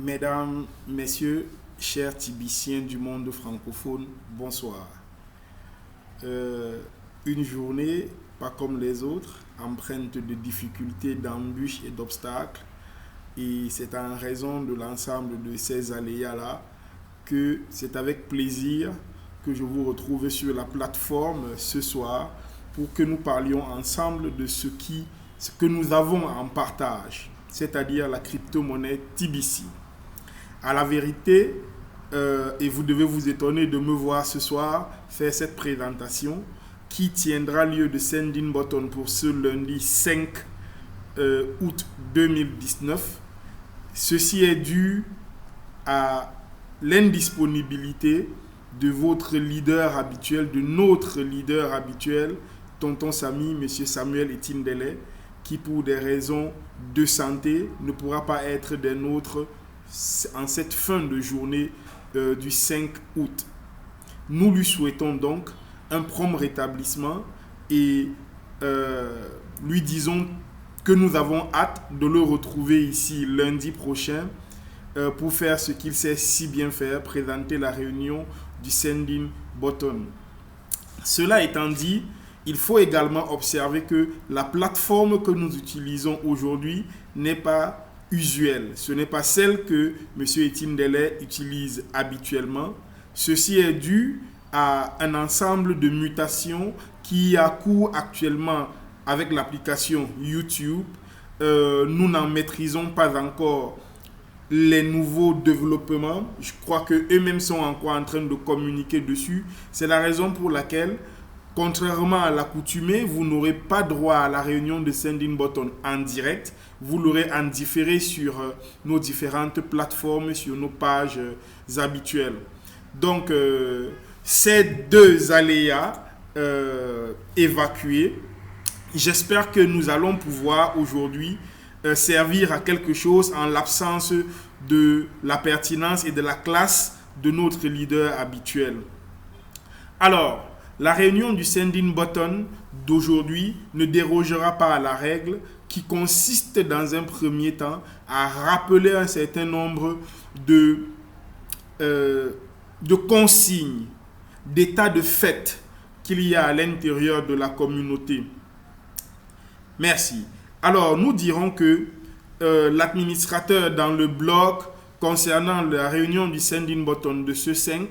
Mesdames, Messieurs, chers Tibiciens du monde francophone, bonsoir. Une journée pas comme les autres, empreinte de difficultés, d'embûches et d'obstacles. Et c'est en raison de l'ensemble de ces aléas-là que c'est avec plaisir que je vous retrouve sur la plateforme ce soir pour que nous parlions ensemble de ce que nous avons en partage, c'est-à-dire la crypto-monnaie TBC. À la vérité, et vous devez vous étonner de me voir ce soir faire cette présentation qui tiendra lieu de Sending Button pour ce lundi 5 août 2019. Ceci est dû à l'indisponibilité de votre leader habituel, de notre leader habituel, Tonton Samy, Monsieur Samuel Etindele, qui pour des raisons de santé ne pourra pas être des nôtres en cette fin de journée du 5 août. Nous lui souhaitons donc un prompt rétablissement et lui disons que nous avons hâte de le retrouver ici lundi prochain pour faire ce qu'il sait si bien faire, présenter la réunion du Sending Button. Cela étant dit, il faut également observer que la plateforme que nous utilisons aujourd'hui n'est pas usuelle. Ce n'est pas celle que M. Etindele utilise habituellement. Ceci est dû à un ensemble de mutations qui a cours actuellement avec l'application YouTube. Nous n'en maîtrisons pas encore les nouveaux développements. Je crois qu'eux-mêmes sont encore en train de communiquer dessus. C'est la raison pour laquelle, contrairement à l'accoutumée, vous n'aurez pas droit à la réunion de Sending Button en direct. Vous l'aurez en différé sur nos différentes plateformes, sur nos pages habituelles. Donc, ces deux aléas évacués, j'espère que nous allons pouvoir aujourd'hui servir à quelque chose en l'absence de la pertinence et de la classe de notre leader habituel. Alors, la réunion du Sending Button d'aujourd'hui ne dérogera pas à la règle qui consiste dans un premier temps à rappeler un certain nombre de consignes, d'états de fait qu'il y a à l'intérieur de la communauté. Merci. Alors, nous dirons que l'administrateur dans le blog concernant la réunion du Sending Button de ce 5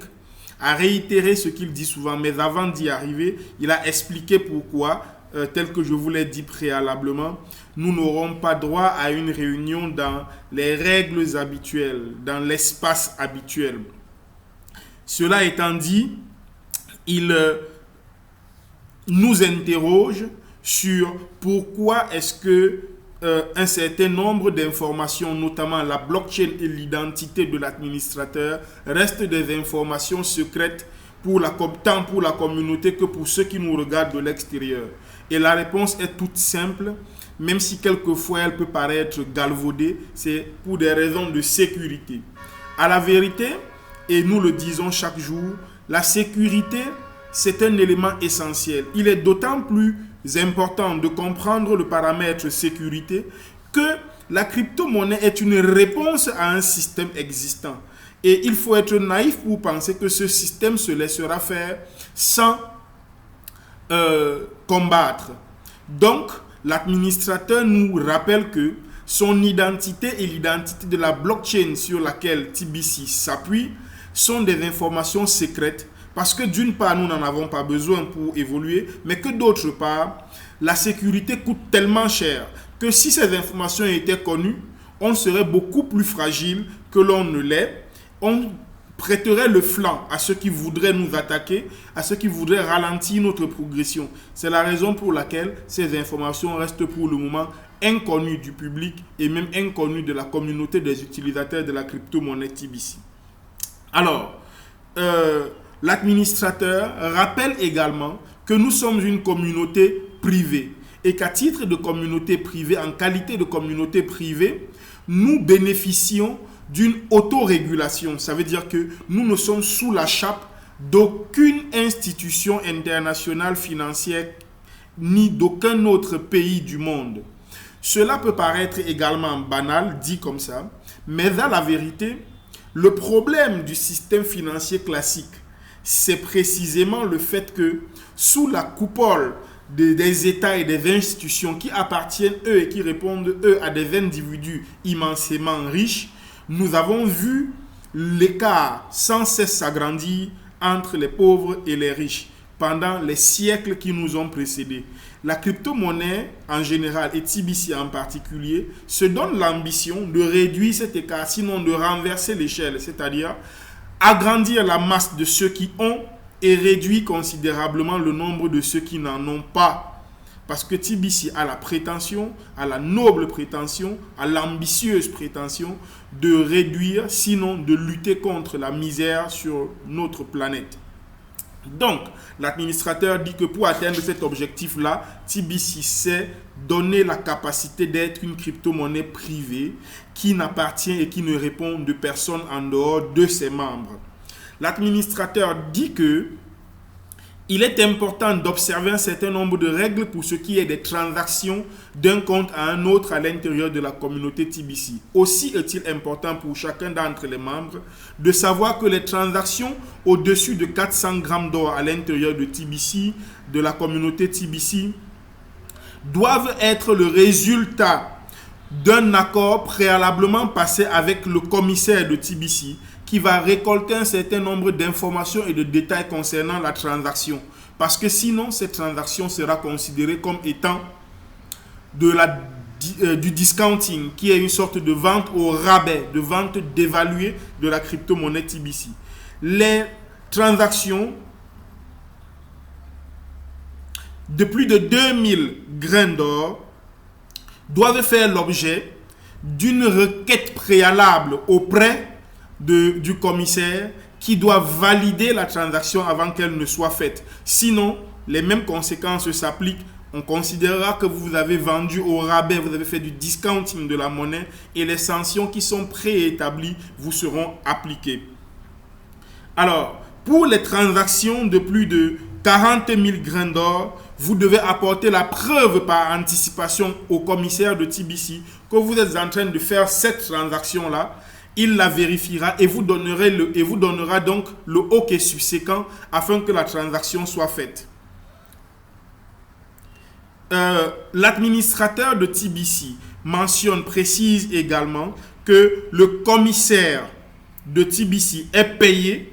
a réitéré ce qu'il dit souvent, mais avant d'y arriver, il a expliqué pourquoi, tel que je vous l'ai dit préalablement, nous n'aurons pas droit à une réunion dans les règles habituelles, dans l'espace habituel. Cela étant dit, il nous interroge sur pourquoi est-ce que un certain nombre d'informations, notamment la blockchain et l'identité de l'administrateur, restent des informations secrètes tant pour la communauté que pour ceux qui nous regardent de l'extérieur. Et la réponse est toute simple, même si quelquefois elle peut paraître galvaudée, c'est pour des raisons de sécurité. À la vérité, et nous le disons chaque jour, la sécurité, c'est un élément essentiel. Il est d'autant plus important de comprendre le paramètre sécurité que la crypto-monnaie est une réponse à un système existant. Et il faut être naïf pour penser que ce système se laissera faire sans combattre. Donc, l'administrateur nous rappelle que son identité et l'identité de la blockchain sur laquelle TBC s'appuie sont des informations secrètes parce que d'une part, nous n'en avons pas besoin pour évoluer, mais que d'autre part, la sécurité coûte tellement cher que si ces informations étaient connues, on serait beaucoup plus fragile que l'on ne l'est. On prêterait le flanc à ceux qui voudraient nous attaquer, à ceux qui voudraient ralentir notre progression. C'est la raison pour laquelle ces informations restent pour le moment inconnues du public et même inconnues de la communauté des utilisateurs de la crypto-monnaie TBC. Alors, l'administrateur rappelle également que nous sommes une communauté privée et qu'à titre de communauté privée, en qualité de communauté privée, nous bénéficions d'une autorégulation. Ça veut dire que nous ne sommes sous la chape d'aucune institution internationale financière ni d'aucun autre pays du monde. Cela peut paraître également banal, dit comme ça, Mais à la vérité, le problème du système financier classique, c'est précisément le fait que sous la coupole des États et des institutions qui appartiennent, eux, et qui répondent, eux, à des individus immensément riches, nous avons vu l'écart sans cesse s'agrandir entre les pauvres et les riches pendant les siècles qui nous ont précédés. La crypto-monnaie en général et TBC en particulier se donne l'ambition de réduire cet écart, sinon de renverser l'échelle, c'est-à-dire agrandir la masse de ceux qui ont et réduire considérablement le nombre de ceux qui n'en ont pas. Parce que TBC a la prétention, a la noble prétention, a l'ambitieuse prétention de réduire, sinon de lutter contre la misère sur notre planète. Donc, l'administrateur dit que pour atteindre cet objectif-là, TBC s'est donné la capacité d'être une crypto-monnaie privée qui n'appartient et qui ne répond de personne en dehors de ses membres. L'administrateur dit que il est important d'observer un certain nombre de règles pour ce qui est des transactions d'un compte à un autre à l'intérieur de la communauté TBC. Aussi est-il important pour chacun d'entre les membres de savoir que les transactions au-dessus de 400 grammes d'or à l'intérieur de TBC, de la communauté TBC, doivent être le résultat d'un accord préalablement passé avec le commissaire de TBC qui va récolter un certain nombre d'informations et de détails concernant la transaction. Parce que sinon, cette transaction sera considérée comme étant du discounting, qui est une sorte de vente au rabais, de vente dévaluée de la crypto-monnaie TBC. Les transactions de plus de 2000 grains d'or doivent faire l'objet d'une requête préalable auprès du commissaire qui doit valider la transaction avant qu'elle ne soit faite. Sinon, les mêmes conséquences s'appliquent. On considérera que vous avez vendu au rabais, vous avez fait du discounting de la monnaie et les sanctions qui sont préétablies vous seront appliquées. Alors, pour les transactions de plus de 40 000 grains d'or, vous devez apporter la preuve par anticipation au commissaire de TBC que vous êtes en train de faire cette transaction-là. Il la vérifiera et vous donnera donc le OK subséquent afin que la transaction soit faite. L'administrateur de TBC précise également que le commissaire de TBC est payé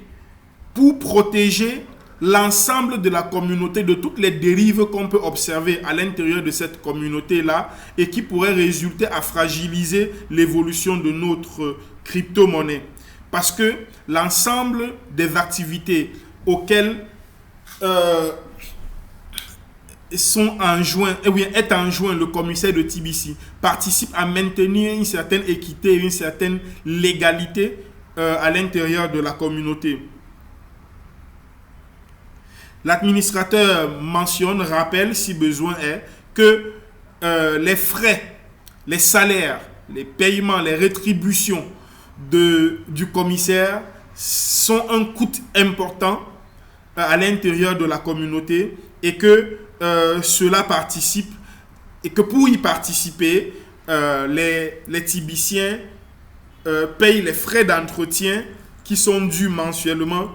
pour protéger l'ensemble de la communauté de toutes les dérives qu'on peut observer à l'intérieur de cette communauté-là et qui pourraient résulter à fragiliser l'évolution de notre crypto-monnaie. Parce que l'ensemble des activités auxquelles est enjoint le commissaire de TBC participe à maintenir une certaine équité et une certaine légalité à l'intérieur de la communauté. L'administrateur rappelle si besoin est que les frais, les salaires, les paiements, les rétributions du commissaire sont un coût important à l'intérieur de la communauté et que cela participe et que pour y participer, les Tibiciens payent les frais d'entretien qui sont dus mensuellement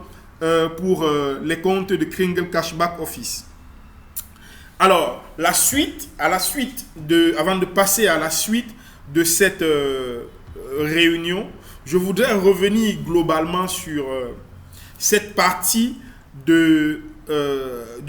pour les comptes de Kringle Cashback Office. Alors, avant de passer à la suite de cette réunion, je voudrais revenir globalement sur cette partie du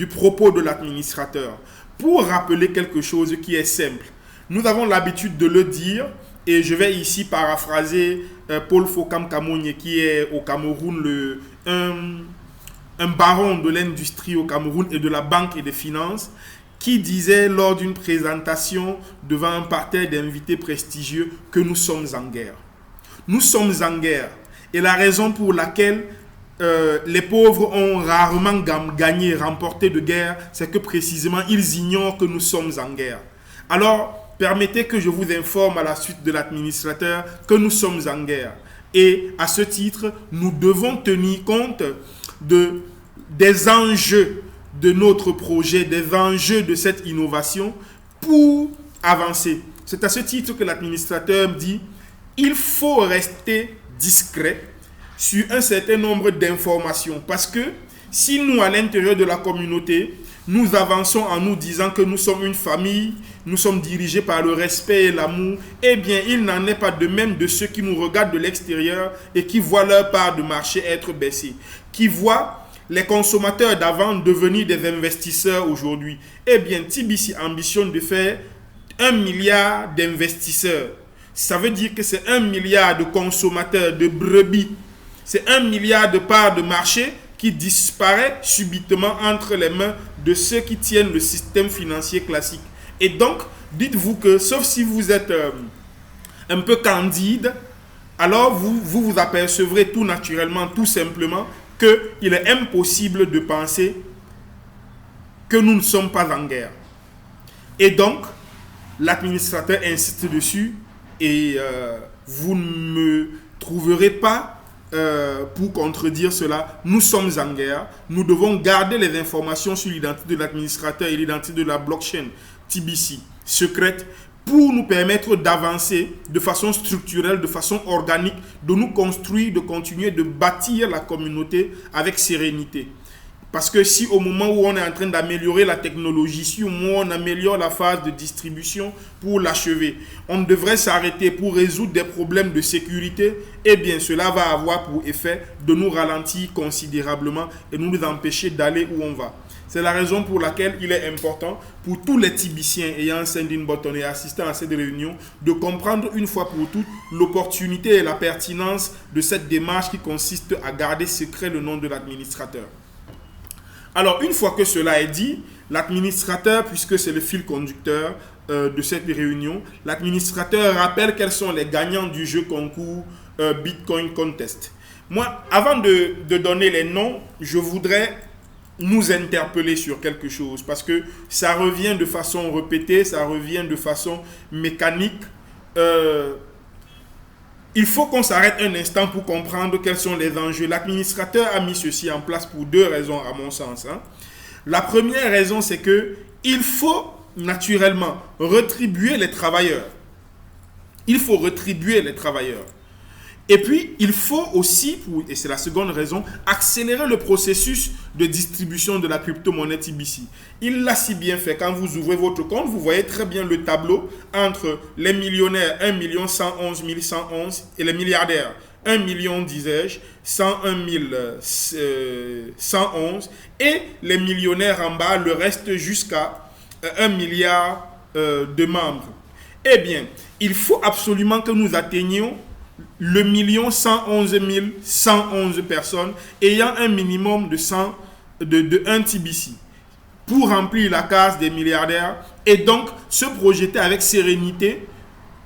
propos de l'administrateur pour rappeler quelque chose qui est simple. Nous avons l'habitude de le dire et je vais ici paraphraser Paul Fokam Kamounye qui est au Cameroun un baron de l'industrie au Cameroun et de la banque et des finances qui disait lors d'une présentation devant un parterre d'invités prestigieux que nous sommes en guerre. Nous sommes en guerre et la raison pour laquelle les pauvres ont rarement gagné, remporté de guerre, c'est que précisément ils ignorent que nous sommes en guerre. Alors, permettez que je vous informe à la suite de l'administrateur que nous sommes en guerre. Et à ce titre, nous devons tenir compte des enjeux de notre projet, des enjeux de cette innovation pour avancer. C'est à ce titre que l'administrateur dit: il faut rester discret sur un certain nombre d'informations. Parce que si nous, à l'intérieur de la communauté, nous avançons en nous disant que nous sommes une famille, nous sommes dirigés par le respect et l'amour, eh bien, il n'en est pas de même de ceux qui nous regardent de l'extérieur et qui voient leur part de marché être baissée, qui voient les consommateurs d'avant devenir des investisseurs aujourd'hui. Eh bien, TBC ambitionne de faire 1 milliard d'investisseurs. Ça veut dire que c'est 1 milliard de consommateurs, de brebis. C'est 1 milliard de parts de marché qui disparaît subitement entre les mains de ceux qui tiennent le système financier classique. Et donc, dites-vous que, sauf si vous êtes un peu candide, alors vous apercevrez tout naturellement, tout simplement, qu'il est impossible de penser que nous ne sommes pas en guerre. Et donc, l'administrateur insiste dessus et vous ne me trouverez pas pour contredire cela. Nous sommes en guerre. Nous devons garder les informations sur l'identité de l'administrateur et l'identité de la blockchain TBC secrète pour nous permettre d'avancer de façon structurelle, de façon organique, de nous construire, de continuer de bâtir la communauté avec sérénité. Parce que si au moment où on est en train d'améliorer la technologie, si au moment où on améliore la phase de distribution pour l'achever, on devrait s'arrêter pour résoudre des problèmes de sécurité, eh bien cela va avoir pour effet de nous ralentir considérablement et nous empêcher d'aller où on va. C'est la raison pour laquelle il est important pour tous les Tibiciens ayant Sending Button et assistant à cette réunion de comprendre une fois pour toutes l'opportunité et la pertinence de cette démarche qui consiste à garder secret le nom de l'administrateur. Alors, une fois que cela est dit, l'administrateur, puisque c'est le fil conducteur de cette réunion, l'administrateur rappelle quels sont les gagnants du jeu concours Bitcoin Contest. Moi, avant de donner les noms, je voudrais nous interpeller sur quelque chose parce que ça revient de façon répétée, ça revient de façon mécanique. Il faut qu'on s'arrête un instant pour comprendre quels sont les enjeux. L'administrateur a mis ceci en place pour deux raisons à mon sens. La première raison, c'est que il faut naturellement retribuer les travailleurs. Il faut retribuer les travailleurs. Et puis, il faut aussi, et c'est la seconde raison, accélérer le processus de distribution de la crypto-monnaie TBC. Il l'a si bien fait. Quand vous ouvrez votre compte, vous voyez très bien le tableau entre les millionnaires 1 111 111 et les milliardaires 1 million, disais-je, 101 111 et les millionnaires en bas, le reste jusqu'à 1 milliard de membres. Eh bien, il faut absolument que nous atteignions le 1 111 111 personnes ayant un minimum de 1 TBC pour remplir la case des milliardaires et donc se projeter avec sérénité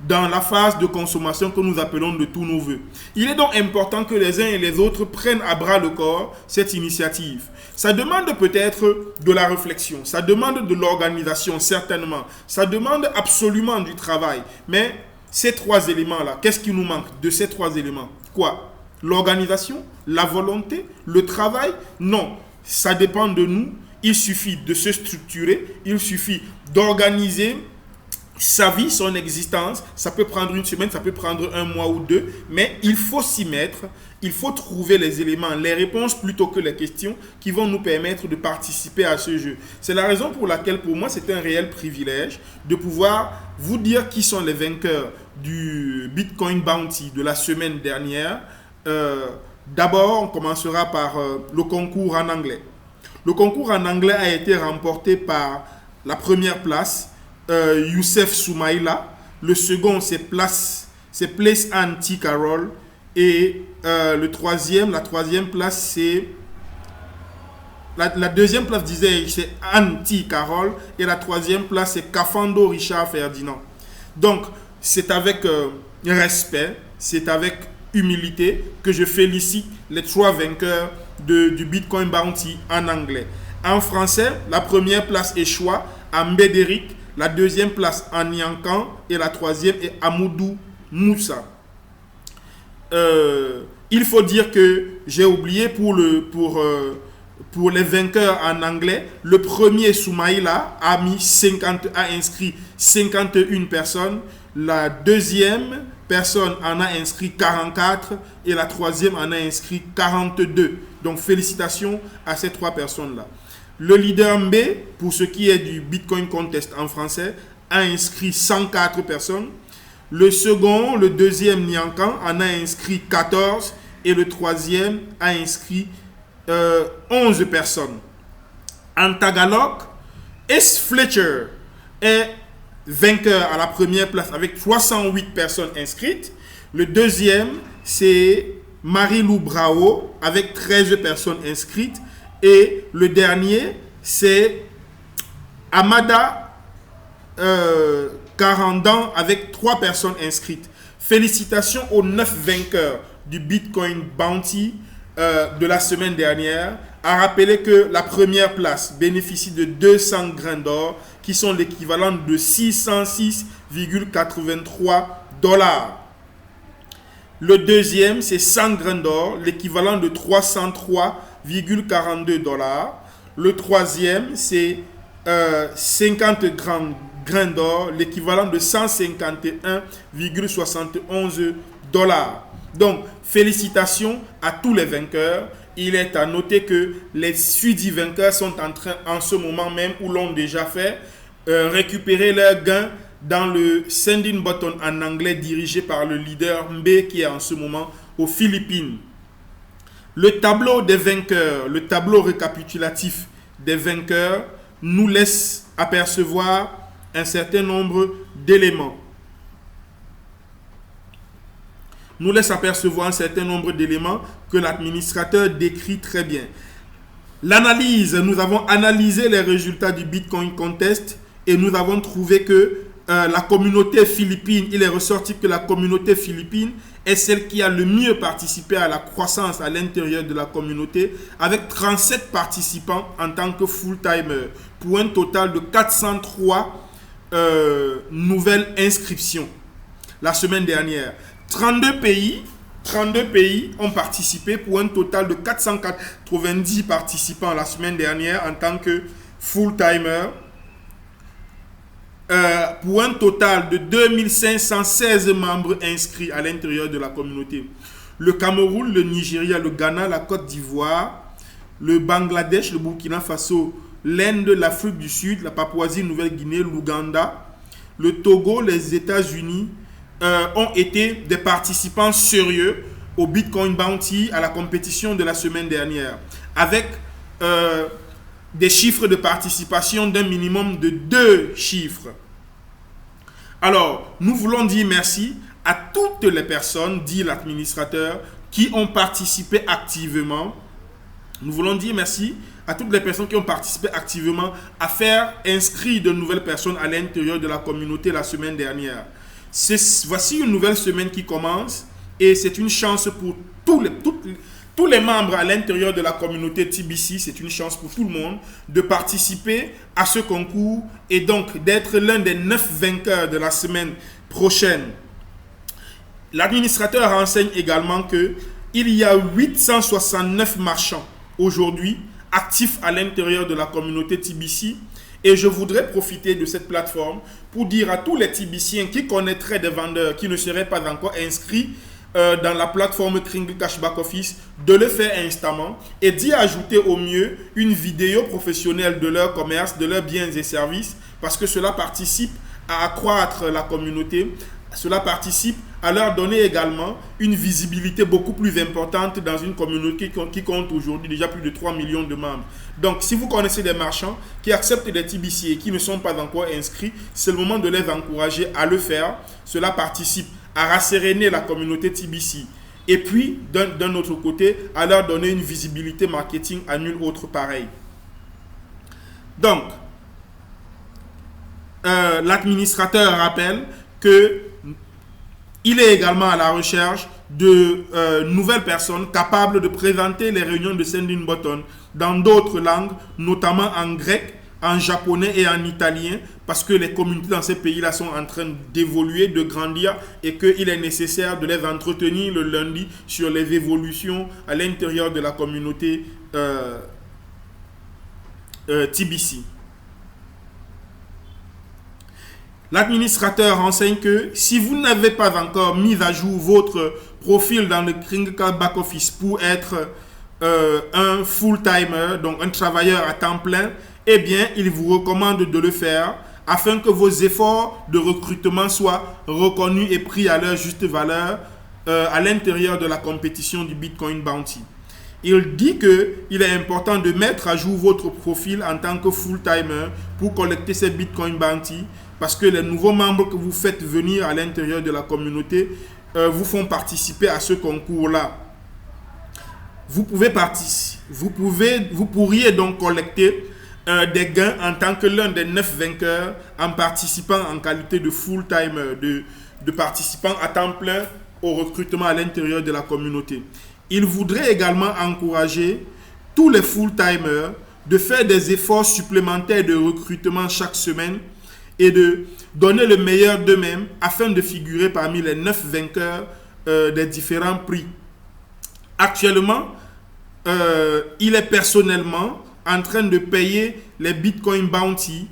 dans la phase de consommation que nous appelons de tous nos voeux. Il est donc important que les uns et les autres prennent à bras le corps cette initiative. Ça demande peut-être de la réflexion, ça demande de l'organisation certainement, ça demande absolument du travail, mais ces trois éléments-là, qu'est-ce qui nous manque de ces trois éléments? Quoi? L'organisation, la volonté, le travail? Non, ça dépend de nous. Il suffit de se structurer, il suffit d'organiser sa vie, son existence. Ça peut prendre une semaine, ça peut prendre un mois ou deux, mais il faut s'y mettre. Il faut trouver les éléments, les réponses plutôt que les questions qui vont nous permettre de participer à ce jeu. C'est la raison pour laquelle pour moi c'est un réel privilège de pouvoir vous dire qui sont les vainqueurs du Bitcoin Bounty de la semaine dernière. D'abord, on commencera par le concours en anglais. Le concours en anglais a été remporté par la première place, Youssef Soumaïla. Le second, c'est Place Anti Carol. Et la troisième place, c'est... La deuxième place, disais, c'est Anti Carol. Et la troisième place, c'est Kafando Richard Ferdinand. Donc, c'est avec respect, c'est avec humilité que je félicite les trois vainqueurs du Bitcoin Bounty en anglais. En français, la première place est Choix, Ambédéric, la deuxième place Anyankan et la troisième est Amoudou Moussa. Il faut dire que j'ai oublié pour les vainqueurs en anglais, le premier Soumaïla a inscrit 51 personnes. La deuxième personne en a inscrit 44 et la troisième en a inscrit 42. Donc félicitations à ces trois personnes-là. Le leader B, pour ce qui est du Bitcoin Contest en français, a inscrit 104 personnes. Le second, le deuxième Nyankan en a inscrit 14 et le troisième a inscrit 11 personnes. En Tagalog, S. Fletcher est vainqueur à la première place avec 308 personnes inscrites. Le deuxième, c'est Marie-Lou Bravo avec 13 personnes inscrites. Et le dernier, c'est Amada Karandan avec 3 personnes inscrites. Félicitations aux 9 vainqueurs du Bitcoin Bounty de la semaine dernière. À rappeler que la première place bénéficie de 200 grains d'or qui sont l'équivalent de 606,83 $. Le deuxième, c'est 100 grains d'or, l'équivalent de 303,42 $. Le troisième, c'est 50 grains d'or, l'équivalent de 151,71 $. Donc, félicitations à tous les vainqueurs. Il est à noter que les suivis vainqueurs sont en train, en ce moment même, où l'ont déjà fait, récupérer leurs gains dans le sending button en anglais dirigé par le leader Mbe qui est en ce moment aux Philippines. Le tableau des vainqueurs, le tableau récapitulatif des vainqueurs nous laisse apercevoir un certain nombre d'éléments. Que l'administrateur décrit très bien. L'analyse, nous avons analysé les résultats du Bitcoin Contest et nous avons trouvé que la communauté philippine, il est ressorti que la communauté philippine est celle qui a le mieux participé à la croissance à l'intérieur de la communauté avec 37 participants en tant que full-timer pour un total de 403 nouvelles inscriptions la semaine dernière. 32 pays ont participé pour un total de 490 participants la semaine dernière en tant que full-timer. Pour un total de 2516 membres inscrits à l'intérieur de la communauté. Le Cameroun, le Nigeria, le Ghana, la Côte d'Ivoire, le Bangladesh, le Burkina Faso, l'Inde, l'Afrique du Sud, la Papouasie-Nouvelle-Guinée, l'Ouganda, le Togo, les États-Unis ont été des participants sérieux au Bitcoin Bounty à la compétition de la semaine dernière, avec des chiffres de participation d'un minimum de 2 chiffres. Alors, nous voulons dire merci à toutes les personnes, dit l'administrateur, qui ont participé activement. Nous voulons dire merci à toutes les personnes qui ont participé activement à faire inscrire de nouvelles personnes à l'intérieur de la communauté la semaine dernière. Voici une nouvelle semaine qui commence et c'est une chance pour tous les membres à l'intérieur de la communauté TBC, c'est une chance pour tout le monde de participer à ce concours et donc d'être l'un des 9 vainqueurs de la semaine prochaine. L'administrateur renseigne également qu'il y a 869 marchands aujourd'hui actifs à l'intérieur de la communauté TBC. Et je voudrais profiter de cette plateforme pour dire à tous les TBCiens qui connaîtraient des vendeurs qui ne seraient pas encore inscrits dans la plateforme Kringle Cash Back Office de le faire instamment et d'y ajouter au mieux une vidéo professionnelle de leur commerce, de leurs biens et services parce que cela participe à accroître la communauté, cela participe à leur donner également une visibilité beaucoup plus importante dans une communauté qui compte aujourd'hui déjà plus de 3 millions de membres. Donc, si vous connaissez des marchands qui acceptent des TBC et qui ne sont pas encore inscrits, c'est le moment de les encourager à le faire. Cela participe à rasséréner la communauté TBC. Et puis, d'un autre côté, à leur donner une visibilité marketing à nul autre pareil. Donc, l'administrateur rappelle qu'il est également à la recherche de nouvelles personnes capables de présenter les réunions de Sending Button dans d'autres langues, notamment en grec, en japonais et en italien, parce que les communautés dans ces pays-là sont en train d'évoluer, de grandir, et qu'il est nécessaire de les entretenir le lundi sur les évolutions à l'intérieur de la communauté TBC. L'administrateur renseigne que si vous n'avez pas encore mis à jour votre profil dans le Kringle Back Office pour être un full-timer, donc un travailleur à temps plein, eh bien, il vous recommande de le faire afin que vos efforts de recrutement soient reconnus et pris à leur juste valeur à l'intérieur de la compétition du Bitcoin Bounty. Il dit qu'il est important de mettre à jour votre profil en tant que full-timer pour collecter ces Bitcoin Bounty parce que les nouveaux membres que vous faites venir à l'intérieur de la communauté vous font participer à ce concours-là. Vous pourriez donc collecter des gains en tant que l'un des 9 vainqueurs en participant en qualité de full-timer, de participant à temps plein au recrutement à l'intérieur de la communauté. Il voudrait également encourager tous les full-timers de faire des efforts supplémentaires de recrutement chaque semaine et de donner le meilleur d'eux-mêmes afin de figurer parmi les 9 vainqueurs des différents prix. Actuellement, il est personnellement en train de payer les Bitcoin Bounty.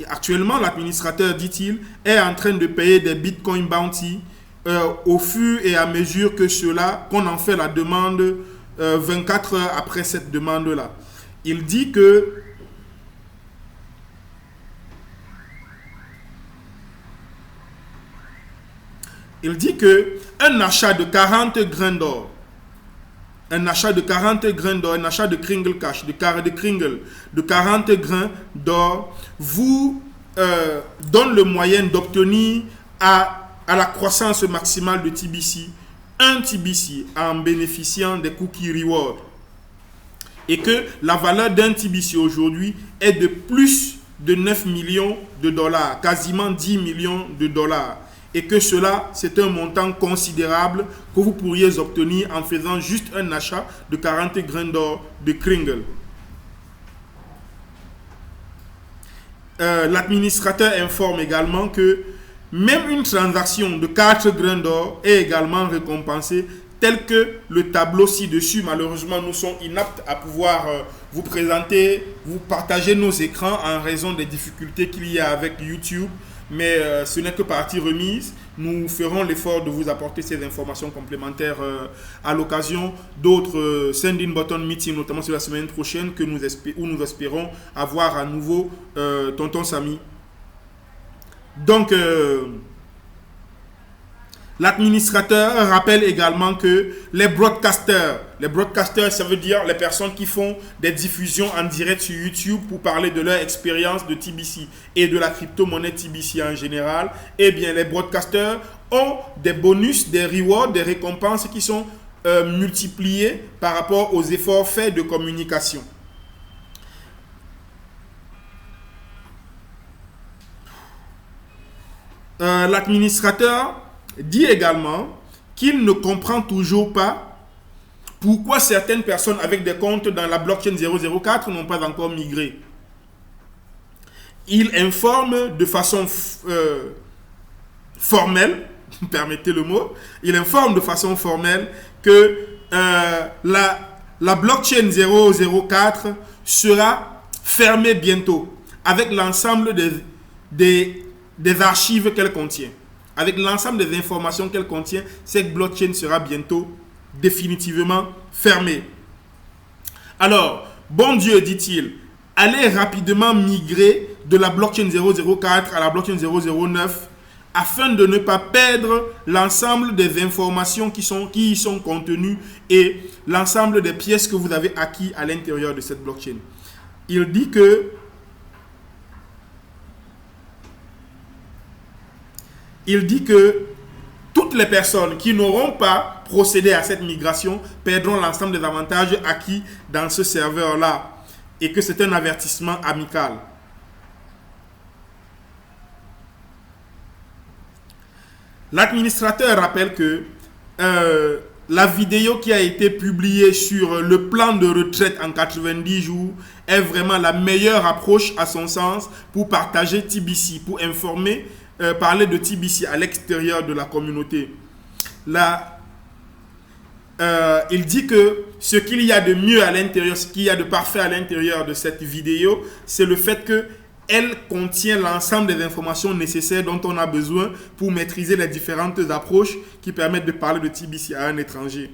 Et actuellement, l'administrateur, dit-il, est en train de payer des Bitcoin Bounty au fur et à mesure que qu'on en fait la demande 24 heures après cette demande-là. Il dit que un achat de 40 grains d'or, un achat de Kringle Cash, de Kringle, de 40 grains d'or, vous donne le moyen d'obtenir à la croissance maximale de TBC, un TBC en bénéficiant des cookies reward. Et que la valeur d'un TBC aujourd'hui est de plus de 9 millions de dollars, quasiment 10 millions de dollars. Et que cela, c'est un montant considérable que vous pourriez obtenir en faisant juste un achat de 40 grains d'or de Kringle. L'administrateur informe également que même une transaction de 4 grains d'or est également récompensée, tel que le tableau ci-dessus. Malheureusement, nous sommes inaptes à pouvoir vous présenter, vous partager nos écrans en raison des difficultés qu'il y a avec YouTube. Mais ce n'est que partie remise. Nous ferons l'effort de vous apporter ces informations complémentaires à l'occasion d'autres send-in button meetings, notamment sur la semaine prochaine, où nous espérons avoir à nouveau Tonton Samy. Donc, l'administrateur rappelle également que les broadcasters, ça veut dire les personnes qui font des diffusions en direct sur YouTube pour parler de leur expérience de TBC et de la crypto-monnaie TBC en général, eh bien les broadcasters ont des bonus, des rewards, des récompenses qui sont multipliées par rapport aux efforts faits de communication. L'administrateur dit également qu'il ne comprend toujours pas pourquoi certaines personnes avec des comptes dans la blockchain 004 n'ont pas encore migré. Il informe de façon formelle, permettez le mot, il informe de façon formelle que la blockchain 004 sera fermée bientôt avec l'ensemble des archives qu'elle contient. Avec l'ensemble des informations qu'elle contient, cette blockchain sera bientôt définitivement fermée. Alors, bon Dieu, dit-il, allez rapidement migrer de la blockchain 004 à la blockchain 009 afin de ne pas perdre l'ensemble des informations qui y sont contenues et l'ensemble des pièces que vous avez acquis à l'intérieur de cette blockchain. Il dit que toutes les personnes qui n'auront pas procédé à cette migration perdront l'ensemble des avantages acquis dans ce serveur-là et que c'est un avertissement amical. L'administrateur rappelle que la vidéo qui a été publiée sur le plan de retraite en 90 jours est vraiment la meilleure approche à son sens pour partager TBC, pour informer parler de TBC à l'extérieur de la communauté. il dit que ce qu'il y a de mieux à l'intérieur, ce qu'il y a de parfait à l'intérieur de cette vidéo, c'est le fait qu'elle contient l'ensemble des informations nécessaires dont on a besoin pour maîtriser les différentes approches qui permettent de parler de TBC à un étranger.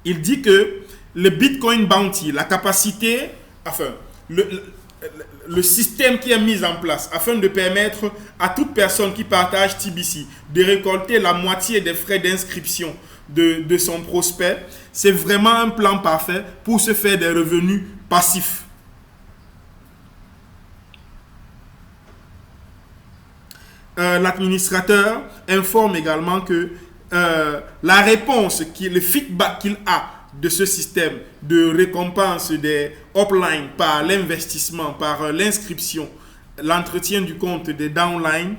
Il dit que le Bitcoin Bounty, la capacité, enfin, le système qui est mis en place afin de permettre à toute personne qui partage TBC de récolter la moitié des frais d'inscription de son prospect, c'est vraiment un plan parfait pour se faire des revenus passifs. L'administrateur informe également que la réponse, le feedback qu'il a de ce système de récompense des uplines par l'investissement, par l'inscription, l'entretien du compte des downlines,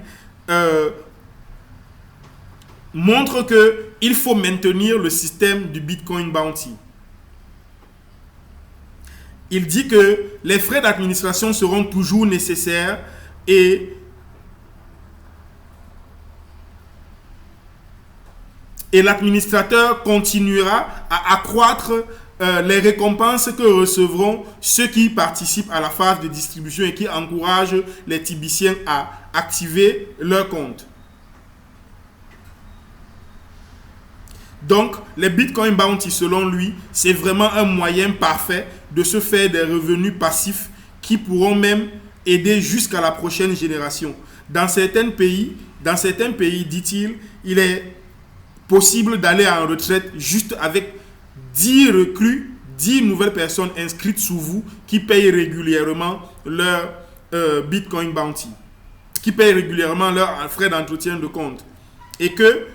montre qu'il faut maintenir le système du Bitcoin Bounty. Il dit que les frais d'administration seront toujours nécessaires et l'administrateur continuera à accroître les récompenses que recevront ceux qui participent à la phase de distribution et qui encouragent les TBCiens à activer leur compte. Donc, les Bitcoin Bounty, selon lui, c'est vraiment un moyen parfait de se faire des revenus passifs qui pourront même aider jusqu'à la prochaine génération. Dans certains pays, dit-il, il est possible d'aller en retraite juste avec 10 recrues, 10 nouvelles personnes inscrites sous vous qui payent régulièrement leur Bitcoin Bounty, qui payent régulièrement leurs frais d'entretien de compte. Et que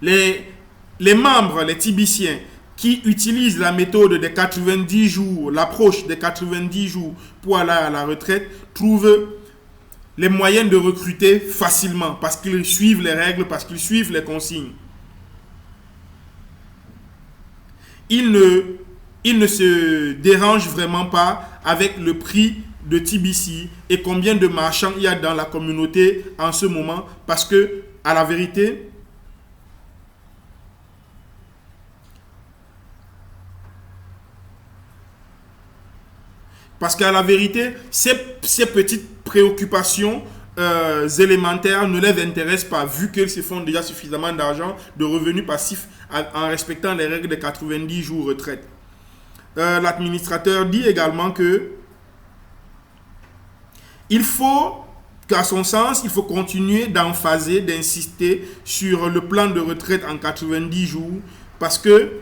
les membres, les TBCiens, qui utilisent la méthode des 90 jours, l'approche des 90 jours pour aller à la retraite, trouvent les moyens de recruter facilement parce qu'ils suivent les règles, parce qu'ils suivent les consignes. Ils ne se dérangent vraiment pas avec le prix de TBC et combien de marchands il y a dans la communauté en ce moment, parce que, à la vérité, ces petites préoccupations élémentaires ne les intéressent pas, vu qu'ils se font déjà suffisamment d'argent, de revenus passifs en respectant les règles des 90 jours retraite. L'administrateur dit également que qu'à son sens, il faut continuer d'emphaser, d'insister sur le plan de retraite en 90 jours, parce que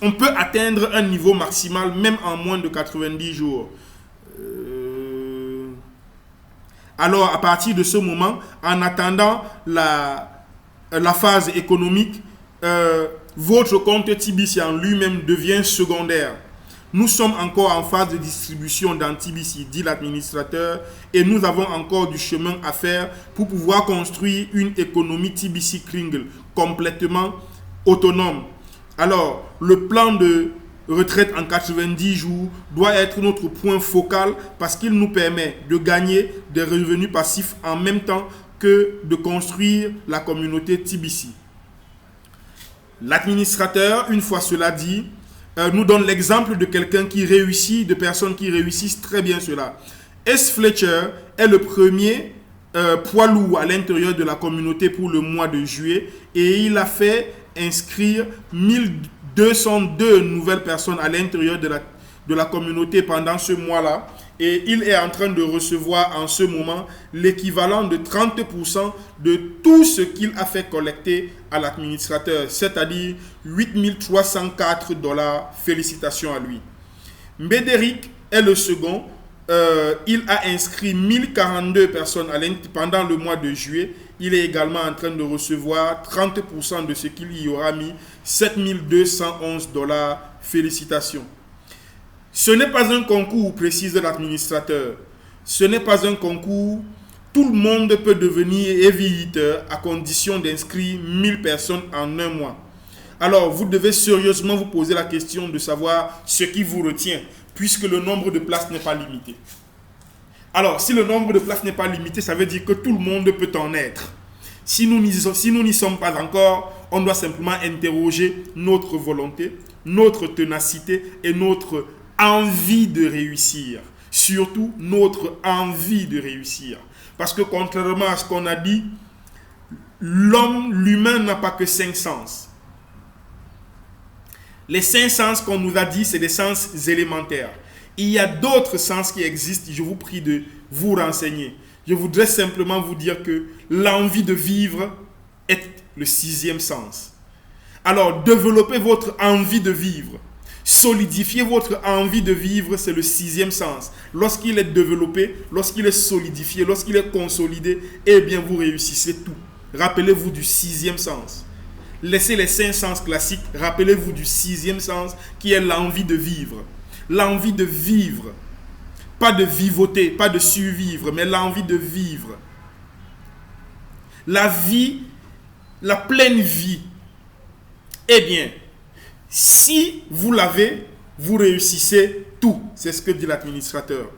on peut atteindre un niveau maximal même en moins de 90 jours. Alors, à partir de ce moment, en attendant la phase économique, votre compte TBC en lui-même devient secondaire. Nous sommes encore en phase de distribution dans TBC, dit l'administrateur, et nous avons encore du chemin à faire pour pouvoir construire une économie TBC Kringle complètement autonome. Alors, le plan de retraite en 90 jours doit être notre point focal parce qu'il nous permet de gagner des revenus passifs en même temps que de construire la communauté TBC. L'administrateur, une fois cela dit, nous donne l'exemple de quelqu'un qui réussit, de personnes qui réussissent très bien cela. S. Fletcher est le premier poids lourd à l'intérieur de la communauté pour le mois de juillet et il a fait inscrire 1202 nouvelles personnes à l'intérieur de la communauté pendant ce mois-là. Et il est en train de recevoir en ce moment l'équivalent de 30% de tout ce qu'il a fait collecter à l'administrateur, c'est-à-dire $8 304. Félicitations à lui. Médéric est le second. Il a inscrit 1042 personnes pendant le mois de juillet. Il est également en train de recevoir 30% de ce qu'il y aura mis, $7211. Félicitations. Ce n'est pas un concours, précise l'administrateur. Ce n'est pas un concours. Tout le monde peut devenir éviteur à condition d'inscrire 1000 personnes en un mois. Alors, vous devez sérieusement vous poser la question de savoir ce qui vous retient, puisque le nombre de places n'est pas limité. Alors, si le nombre de places n'est pas limité, ça veut dire que tout le monde peut en être. Si nous n'y sommes pas encore, on doit simplement interroger notre volonté, notre ténacité et notre envie de réussir. Surtout notre envie de réussir. Parce que contrairement à ce qu'on a dit, l'humain n'a pas que 5 sens. Les 5 sens qu'on nous a dit, c'est des sens élémentaires. Il y a d'autres sens qui existent, je vous prie de vous renseigner. Je voudrais simplement vous dire que l'envie de vivre est le 6e sens. Alors, développez votre envie de vivre. Solidifiez votre envie de vivre, c'est le 6e sens. Lorsqu'il est développé, lorsqu'il est solidifié, lorsqu'il est consolidé, eh bien, vous réussissez tout. Rappelez-vous du 6e sens. Laissez les 5 sens classiques, rappelez-vous du 6e sens qui est l'envie de vivre. L'envie de vivre. Pas de vivoter, pas de survivre, mais l'envie de vivre. La vie, la pleine vie. Eh bien, si vous l'avez, vous réussissez tout. C'est ce que dit l'administrateur.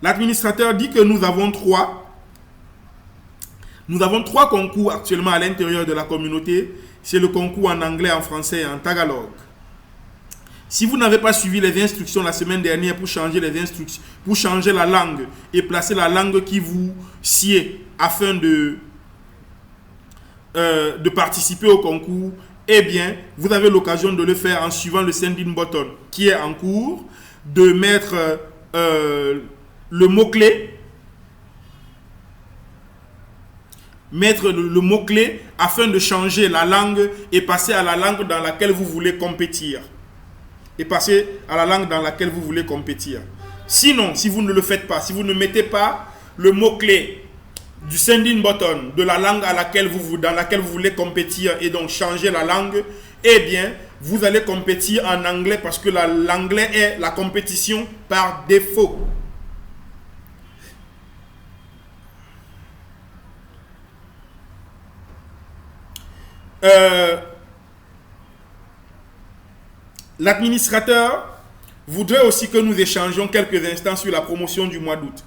L'administrateur dit que nous avons trois concours actuellement à l'intérieur de la communauté. C'est le concours en anglais, en français et en tagalog. Si vous n'avez pas suivi les instructions la semaine dernière pour changer les instructions, pour changer la langue et placer la langue qui vous sied afin de participer au concours, eh bien, vous avez l'occasion de le faire en suivant le sending button qui est en cours, de mettre le mot-clé, afin de changer la langue et passer à la langue dans laquelle vous voulez compétir. Sinon, si vous ne le faites pas, si vous ne mettez pas le mot-clé du sending button de la langue dans laquelle vous voulez compétir et donc changer la langue, eh bien, vous allez compétir en anglais parce que l'anglais est la compétition par défaut. L'administrateur voudrait aussi que nous échangions quelques instants sur la promotion du mois d'août.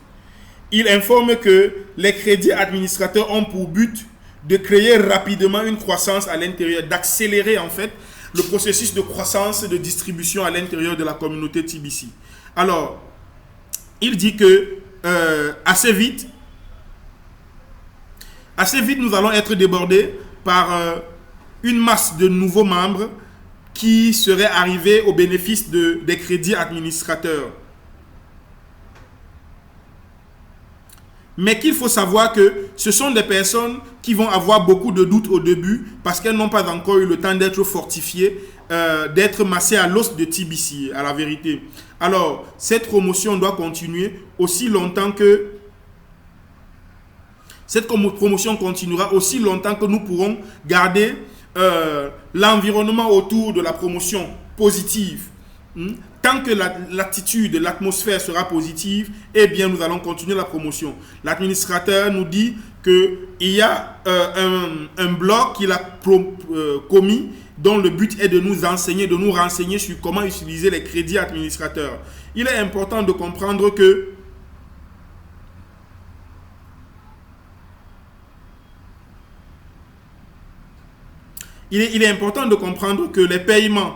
Il informe que les crédits administrateurs ont pour but de créer rapidement une croissance à l'intérieur, d'accélérer en fait le processus de croissance et de distribution à l'intérieur de la communauté TBC. Alors, il dit que assez vite, nous allons être débordés par une masse de nouveaux membres qui seraient arrivés au bénéfice des crédits administrateurs. Mais qu'il faut savoir que ce sont des personnes qui vont avoir beaucoup de doutes au début parce qu'elles n'ont pas encore eu le temps d'être fortifiées, d'être massées à l'os de TBC, à la vérité. Alors, cette promotion doit continuer aussi longtemps que... Cette promotion continuera aussi longtemps que nous pourrons garder l'environnement autour de la promotion positive. Tant que l'attitude, l'atmosphère sera positive, eh bien, nous allons continuer la promotion. L'administrateur nous dit qu'il y a un blog qu'il a commis dont le but est de nous enseigner, de nous renseigner sur comment utiliser les crédits administrateurs. Il est important de comprendre que il est important de comprendre que les paiements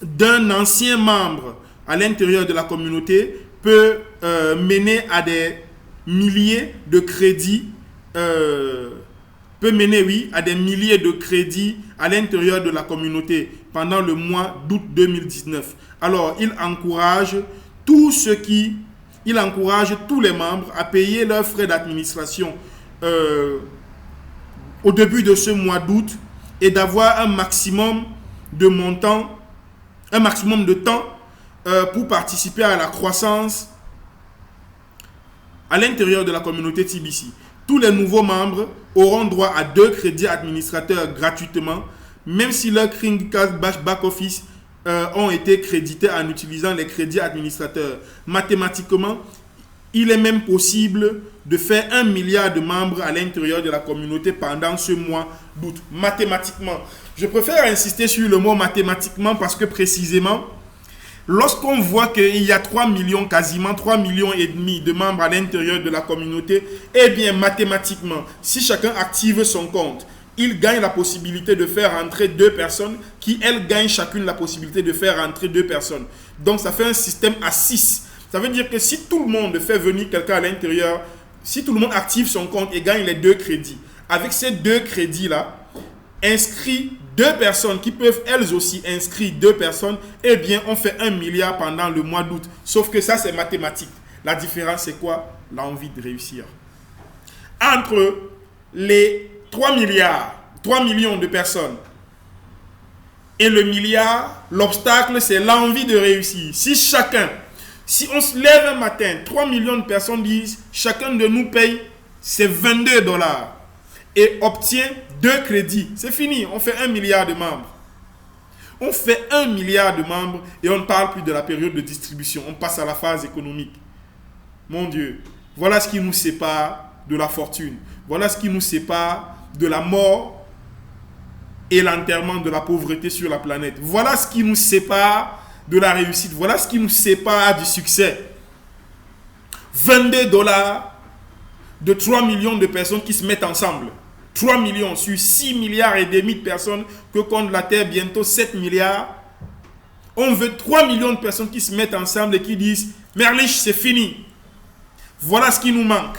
d'un ancien membre à l'intérieur de la communauté peut mener à des milliers de crédits, à l'intérieur de la communauté pendant le mois d'août 2019. Alors, il encourage tous les membres à payer leurs frais d'administration au début de ce mois d'août et d'avoir un maximum de temps pour participer à la croissance à l'intérieur de la communauté TBC. Tous les nouveaux membres auront droit à 2 crédits administrateurs gratuitement, même si leurs Chromecast back office ont été crédités en utilisant les crédits administrateurs. Mathématiquement, Il est même possible de faire 1 milliard de membres à l'intérieur de la communauté pendant ce mois d'août, mathématiquement. Je préfère insister sur le mot mathématiquement parce que précisément, lorsqu'on voit qu'il y a 3 millions, quasiment 3 millions et demi de membres à l'intérieur de la communauté, eh bien mathématiquement, si chacun active son compte, il gagne la possibilité de faire entrer 2 personnes qui, elles, gagnent chacune la possibilité de faire entrer 2 personnes. Donc ça fait un système à 6. Ça veut dire que si tout le monde fait venir quelqu'un à l'intérieur, si tout le monde active son compte et gagne les 2 crédits, avec ces 2 crédits-là, inscrit 2 personnes qui peuvent elles aussi inscrire 2 personnes, eh bien on fait 1 milliard pendant le mois d'août. Sauf que ça c'est mathématique. La différence c'est quoi? L'envie de réussir. Entre les 3 millions de personnes et le milliard, l'obstacle c'est l'envie de réussir. Si on se lève un matin, 3 millions de personnes disent, chacun de nous paye ses $22 et obtient 2 crédits. C'est fini, on fait 1 milliard de membres. On fait 1 milliard de membres et on ne parle plus de la période de distribution. On passe à la phase économique. Mon Dieu, voilà ce qui nous sépare de la fortune. Voilà ce qui nous sépare de la mort et l'enterrement de la pauvreté sur la planète. Voilà ce qui nous sépare de la réussite. Voilà ce qui nous sépare du succès. $22 de 3 millions de personnes qui se mettent ensemble. 3 millions sur 6 milliards et demi de personnes que compte la Terre, bientôt 7 milliards. On veut 3 millions de personnes qui se mettent ensemble et qui disent « Merlich, c'est fini. Voilà ce qui nous manque. »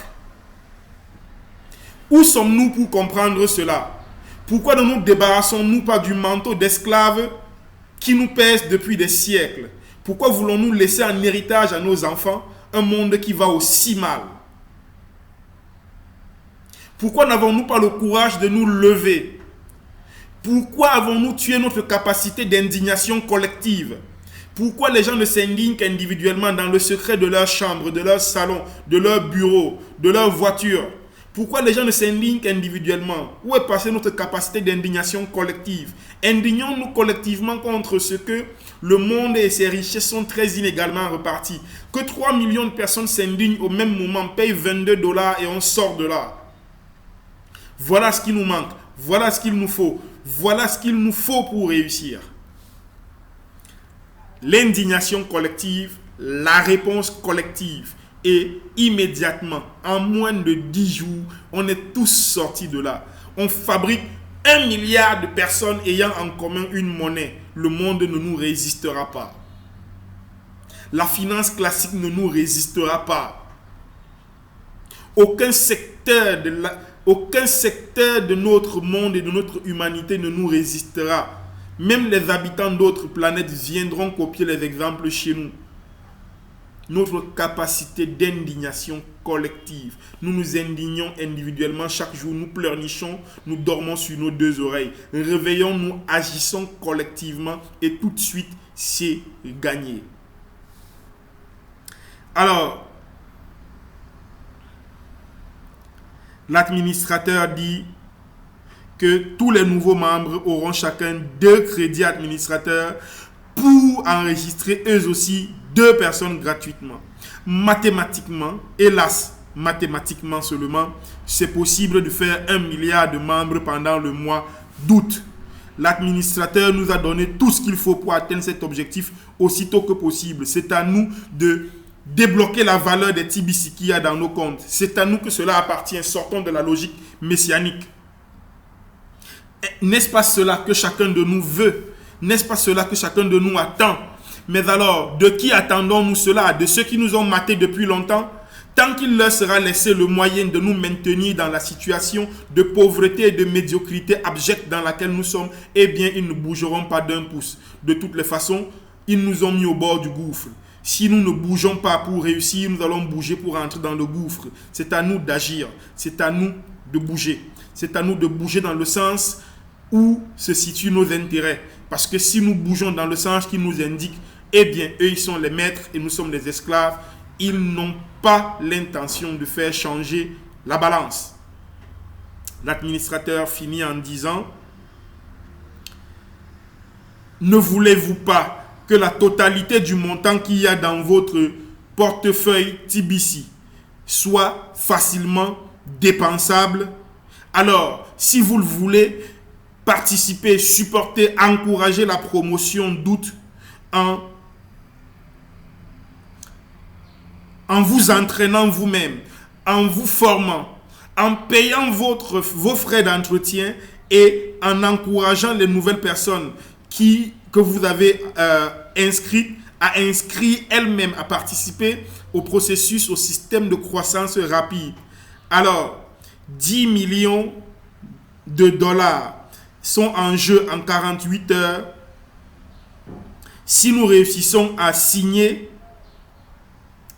Où sommes-nous pour comprendre cela? Pourquoi ne nous débarrassons-nous pas du manteau d'esclaves qui nous pèse depuis des siècles? Pourquoi voulons-nous laisser en héritage à nos enfants un monde qui va aussi mal? Pourquoi n'avons-nous pas le courage de nous lever? Pourquoi avons-nous tué notre capacité d'indignation collective? Pourquoi les gens ne s'indignent qu'individuellement dans le secret de leur chambre, de leur salon, de leur bureau, de leur voiture? Pourquoi les gens ne s'indignent qu'individuellement? Où est passée notre capacité d'indignation collective? Indignons-nous collectivement contre ce que le monde et ses richesses sont très inégalement repartis. Que 3 millions de personnes s'indignent au même moment, payent $22 et on sort de là. Voilà ce qui nous manque. Voilà ce qu'il nous faut. Voilà ce qu'il nous faut pour réussir. L'indignation collective, la réponse collective. Et immédiatement, en moins de 10 jours, on est tous sortis de là. On fabrique 1 milliard de personnes ayant en commun une monnaie. Le monde ne nous résistera pas. La finance classique ne nous résistera pas. Aucun secteur de notre monde et de notre humanité ne nous résistera. Même les habitants d'autres planètes viendront copier les exemples chez nous. Notre capacité d'indignation collective. Nous nous indignons individuellement chaque jour, nous pleurnichons, nous dormons sur nos 2 oreilles. Réveillons-nous, agissons collectivement et tout de suite, c'est gagné. Alors, l'administrateur dit que tous les nouveaux membres auront chacun 2 crédits administrateurs pour enregistrer eux aussi 2 personnes gratuitement. Mathématiquement, hélas, mathématiquement seulement, c'est possible de faire 1 milliard de membres pendant le mois d'août. L'administrateur nous a donné tout ce qu'il faut pour atteindre cet objectif aussitôt que possible. C'est à nous de débloquer la valeur des TBC qu'il y a dans nos comptes. C'est à nous que cela appartient. Sortons de la logique messianique. N'est-ce pas cela que chacun de nous veut? N'est-ce pas cela que chacun de nous attend? Mais alors, de qui attendons-nous cela? De ceux qui nous ont matés depuis longtemps? Tant qu'il leur sera laissé le moyen de nous maintenir dans la situation de pauvreté et de médiocrité abjecte dans laquelle nous sommes, eh bien, ils ne bougeront pas d'un pouce. De toutes les façons, ils nous ont mis au bord du gouffre. Si nous ne bougeons pas pour réussir, nous allons bouger pour entrer dans le gouffre. C'est à nous d'agir. C'est à nous de bouger. C'est à nous de bouger dans le sens où se situent nos intérêts. Parce que si nous bougeons dans le sens qui nous indique, eh bien, eux, ils sont les maîtres et nous sommes les esclaves. Ils n'ont pas l'intention de faire changer la balance. L'administrateur finit en disant: ne voulez-vous pas que la totalité du montant qu'il y a dans votre portefeuille TBC soit facilement dépensable. Alors, si vous le voulez, participez, supportez, encouragez la promotion d'août en vous entraînant vous-même, en vous formant, en payant vos frais d'entretien et en encourageant les nouvelles personnes que vous avez inscrites à inscrire elles-mêmes, à participer au processus, au système de croissance rapide. Alors, 10 millions de dollars sont en jeu en 48 heures. Si nous réussissons à signer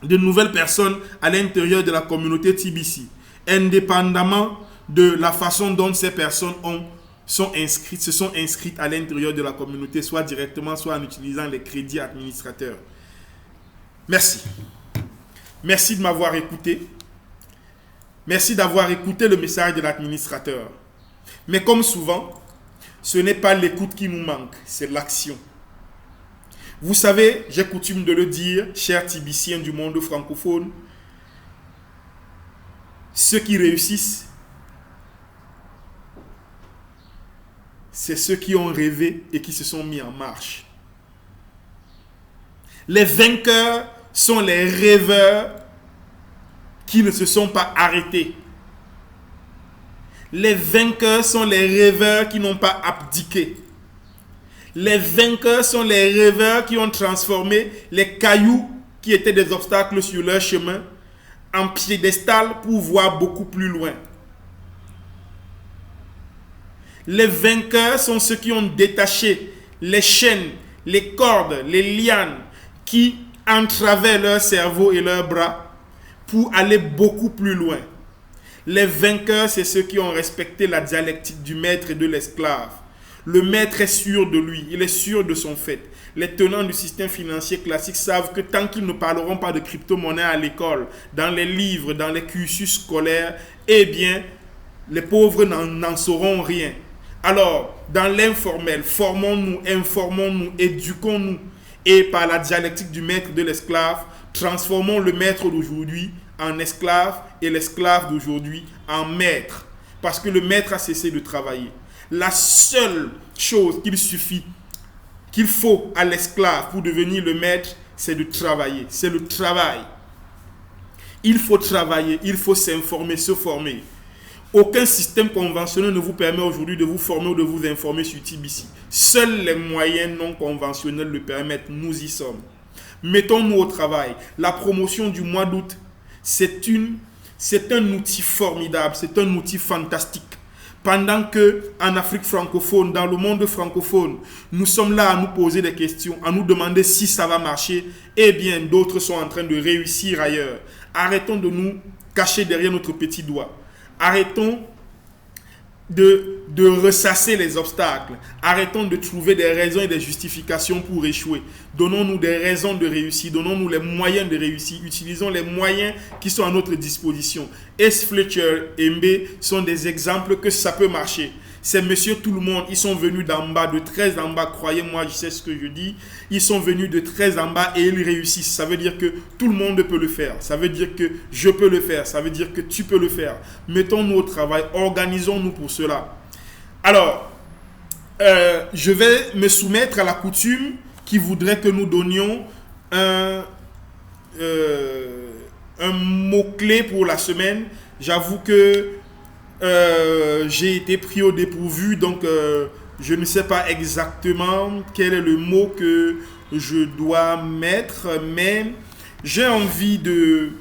de nouvelles personnes à l'intérieur de la communauté TBC, indépendamment de la façon dont ces personnes se sont inscrites à l'intérieur de la communauté, soit directement, soit en utilisant les crédits administrateurs. Merci. Merci de m'avoir écouté. Merci d'avoir écouté le message de l'administrateur. Mais comme souvent, ce n'est pas l'écoute qui nous manque, c'est l'action. Vous savez, j'ai coutume de le dire, chers Tibiciens du monde francophone, ceux qui réussissent, c'est ceux qui ont rêvé et qui se sont mis en marche. Les vainqueurs sont les rêveurs qui ne se sont pas arrêtés. Les vainqueurs sont les rêveurs qui n'ont pas abdiqué. Les vainqueurs sont les rêveurs qui ont transformé les cailloux qui étaient des obstacles sur leur chemin en piédestal pour voir beaucoup plus loin. Les vainqueurs sont ceux qui ont détaché les chaînes, les cordes, les lianes qui entravaient leur cerveau et leurs bras pour aller beaucoup plus loin. Les vainqueurs, c'est ceux qui ont respecté la dialectique du maître et de l'esclave. Le maître est sûr de lui, il est sûr de son fait. Les tenants du système financier classique savent que tant qu'ils ne parleront pas de crypto-monnaie à l'école, dans les livres, dans les cursus scolaires, eh bien, les pauvres n'en sauront rien. Alors, dans l'informel, formons-nous, informons-nous, éduquons-nous. Et par la dialectique du maître et de l'esclave, transformons le maître d'aujourd'hui en esclave et l'esclave d'aujourd'hui en maître. Parce que le maître a cessé de travailler. La seule chose qu'il faut à l'esclave pour devenir le maître, c'est de travailler. C'est le travail. Il faut travailler, il faut s'informer, se former. Aucun système conventionnel ne vous permet aujourd'hui de vous former ou de vous informer sur TBC. Seuls les moyens non conventionnels le permettent. Nous y sommes. Mettons-nous au travail. La promotion du mois d'août, c'est un outil formidable, c'est un outil fantastique. Pendant que en Afrique francophone, dans le monde francophone, nous sommes là à nous poser des questions, à nous demander si ça va marcher, eh bien d'autres sont en train de réussir ailleurs. Arrêtons de nous cacher derrière notre petit doigt. Arrêtons de ressasser les obstacles. Arrêtons de trouver des raisons et des justifications pour échouer. Donnons-nous des raisons de réussir. Donnons-nous les moyens de réussir. Utilisons les moyens qui sont à notre disposition. S. Fletcher et Mbe sont des exemples que ça peut marcher. Ces messieurs tout le monde, ils sont venus d'en bas, de très en bas. Croyez-moi, je sais ce que je dis. Ils sont venus de très en bas et ils réussissent. Ça veut dire que tout le monde peut le faire. Ça veut dire que je peux le faire. Ça veut dire que tu peux le faire. Mettons-nous au travail. Organisons-nous pour cela. Alors, je vais me soumettre à la coutume qui voudrait que nous donnions un mot-clé pour la semaine. J'avoue que j'ai été pris au dépourvu, donc je ne sais pas exactement quel est le mot que je dois mettre, mais j'ai envie de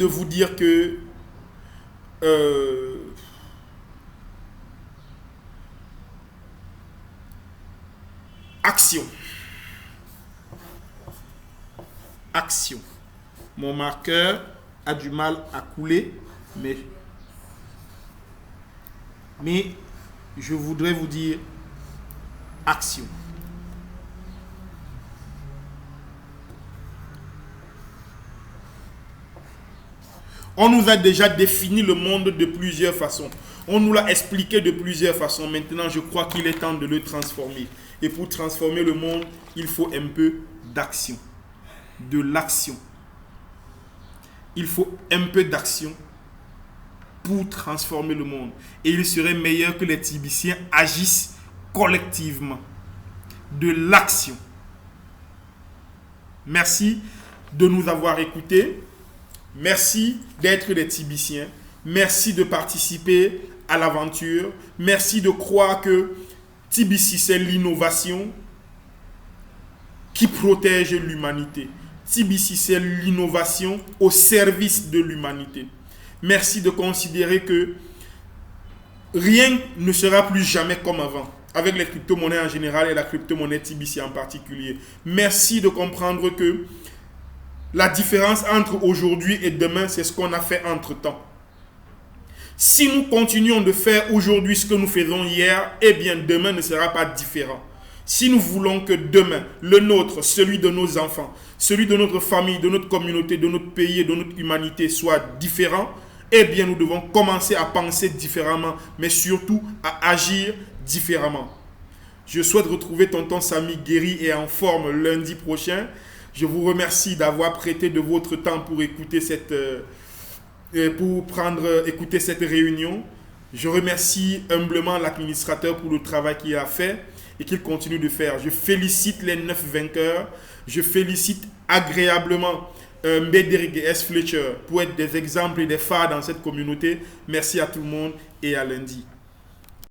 vous dire que action. Action. Mon marqueur a du mal à couler, mais je voudrais vous dire action. On nous a déjà défini le monde de plusieurs façons. On nous l'a expliqué de plusieurs façons. Maintenant, je crois qu'il est temps de le transformer. Et pour transformer le monde, il faut un peu d'action. De l'action. il faut un peu d'action pour transformer le monde. Et il serait meilleur que les Tibiciens agissent collectivement. De l'action. Merci de nous avoir écoutés. Merci d'être des Tibiciens. Merci de participer à l'aventure. Merci de croire que TBC, c'est l'innovation qui protège l'humanité. TBC, c'est l'innovation au service de l'humanité. Merci de considérer que rien ne sera plus jamais comme avant, avec les crypto-monnaies en général et la crypto-monnaie TBC en particulier. Merci de comprendre que la différence entre aujourd'hui et demain, c'est ce qu'on a fait entre-temps. Si nous continuons de faire aujourd'hui ce que nous faisons hier, eh bien demain ne sera pas différent. Si nous voulons que demain, le nôtre, celui de nos enfants, celui de notre famille, de notre communauté, de notre pays et de notre humanité soit différent, eh bien nous devons commencer à penser différemment, mais surtout à agir différemment. Je souhaite retrouver tonton Samy guéri et en forme lundi prochain. Je vous remercie d'avoir prêté de votre temps pour écouter écouter cette réunion. Je remercie humblement l'administrateur pour le travail qu'il a fait et qu'il continue de faire. Je félicite les 9 vainqueurs. Je félicite agréablement Médéric et S. Fletcher pour être des exemples et des phares dans cette communauté. Merci à tout le monde et à lundi.